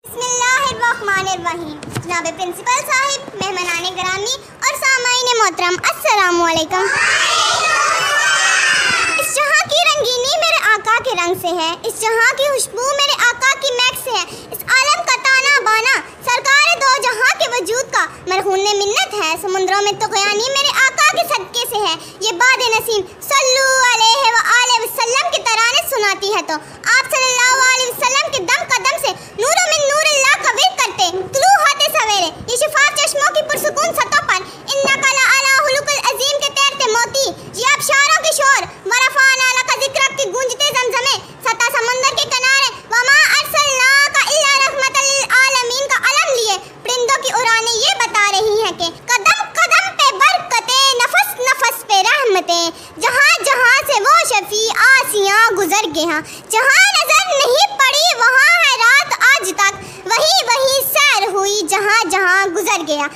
बिस्मिल्लाहिर्रहमानिर्रहीम। जनाब प्रिंसिपल साहिब, मेहमानाने ग्रामी और सामाईन मोहतरम, अस्सलामु अलैकुम। इस जहां की रंगीनी मेरे आका के रंग से है, इस जहां की खुशबू मेरे आका की महक से है, इस आलम का ताना बाना सरकार दो जहां के वजूद का मरहून ने मिन्नत है। समुद्रों में तुग़यानी मेरे आका के सदके से है। ये बाद नसीम सल्लु अलैहि व आलिहि वसल्लम के तराने सुनाती है तो आप सल्लल्लाहु अलैहि वसल्लम के दम कदम से नूर मिन नूरिल्लाह का विर्द करते तुलू होते सवेरे ये शिफाफ चश्मों की पुरसुकून सतह पर इन्नका लअला हुलुकुल अज़ीम के तैरते मोती, ये अबशारों के शोर वरफ़अना लका ज़िक्रक की गूंजते ज़मज़मे सता समंदर के किनारे वमा अरसलनाका इल्ला रहमतल लिल आलमीन का अलम लिए परिंदों की उड़ानें ये बता रही हैं कि कदम कदम पे बरकतें, नफस नफस पे रहमतें, जहाँ जहाँ से वो शफी आसियाँ गुजर गया, जहाँ नजर नहीं पड़ी वहाँ है रात आज तक, वही वही सैर हुई जहाँ जहाँ गुजर गया।